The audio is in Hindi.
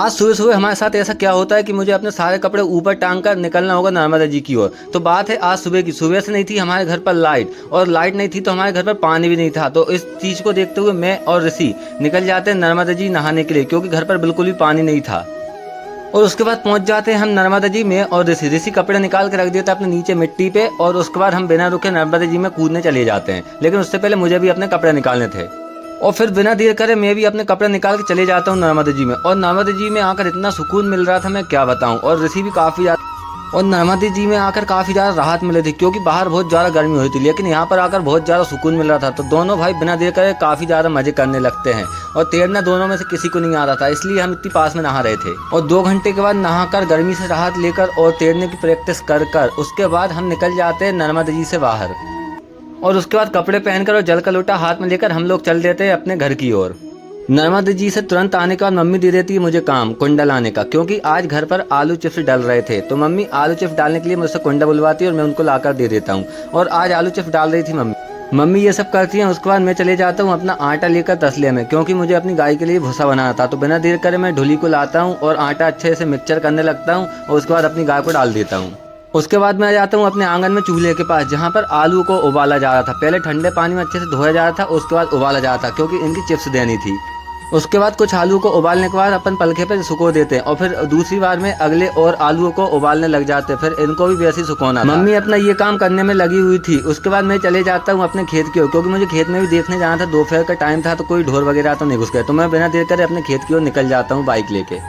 आज सुबह सुबह हमारे साथ ऐसा क्या होता है कि मुझे अपने सारे कपड़े ऊपर टांग कर निकलना होगा नर्मदा जी की ओर। तो बात है आज सुबह की। सुबह से नहीं थी हमारे घर पर लाइट, और लाइट नहीं थी तो हमारे घर पर पानी भी नहीं था। तो इस चीज़ को देखते हुए मैं और ऋषि निकल जाते हैं नर्मदा जी नहाने के लिए, क्योंकि घर पर बिल्कुल भी पानी नहीं था। और उसके बाद पहुंच जाते हैं हम नर्मदा जी में, और ऋषि कपड़े निकाल के रख देता है अपने नीचे मिट्टी पे, और उसके बाद हम बिना रुके नर्मदा जी में कूदने चले जाते हैं। लेकिन उससे पहले मुझे भी अपने कपड़े निकालने थे, और फिर बिना देर करे मैं भी अपने कपड़े निकाल के चले जाता हूँ नर्मदा जी में। और नर्मदा जी में आकर इतना सुकून मिल रहा था मैं क्या बताऊँ। और ऋषि भी काफ़ी ज़्यादा, और नर्मदा जी में आकर काफ़ी ज़्यादा राहत मिली थी, क्योंकि बाहर बहुत ज़्यादा गर्मी हुई थी, लेकिन यहाँ पर आकर बहुत ज़्यादा सुकून मिल रहा था। तो दोनों भाई बिना देर करे काफ़ी ज़्यादा मजे करने लगते हैं, और तैरना दोनों में से किसी को नहीं आता था, इसलिए हम इतनी पास में नहा रहे थे। और 2 घंटे के बाद नहाकर गर्मी से राहत लेकर और तैरने की प्रैक्टिस कर उसके बाद हम निकल जाते हैं नर्मदा जी से बाहर। और उसके बाद कपड़े पहनकर और जल का लोटा हाथ में लेकर हम लोग चल देते हैं अपने घर की ओर। नर्मदा जी से तुरंत आने के बाद मम्मी दे देती है मुझे काम कुंडा लाने का, क्योंकि आज घर पर आलू चिप्स डल रहे थे। तो मम्मी आलू चिप्स डालने के लिए मुझसे कुंडा बुलवाती है और मैं उनको लाकर दे देता हूँ। और आज आलू चिप्स डाल रही थी मम्मी ये सब करती हैं। उसके बाद मैं चले जाता हूँ अपना आटा लेकर तसले में, क्योंकि मुझे अपनी गाय के लिए भूसा बनाना था। तो बिना देर करे मैं ढुली को लाता हूँ और आटा अच्छे से मिक्सचर करने लगता हूँ, और उसके बाद अपनी गाय को डाल देता हूँ। उसके बाद मैं आ जाता हूँ अपने आंगन में चूल्हे के पास, जहाँ पर आलू को उबाला जा रहा था। पहले ठंडे पानी में अच्छे से धोया जा रहा था, उसके बाद उबाला जा रहा था, क्योंकि इनकी चिप्स देनी थी। उसके बाद कुछ आलू को उबालने के बाद अपन पलखे पे सुखो देते हैं, और फिर दूसरी बार में अगले और आलूओं को उबालने लग जाते हैं, फिर इनको भी वैसे ही सुखोना था। मम्मी अपना ये काम करने में लगी हुई थी। उसके बाद मैं चले जाता हूँ अपने खेत की ओर, क्योंकि मुझे खेत में भी देखने जाना था। दोपहर का टाइम था तो कोई ढोर वगैरह तो नहीं घुस गए। तो मैं बिना देर करे अपने खेत की ओर निकल जाता हूँ बाइक लेके।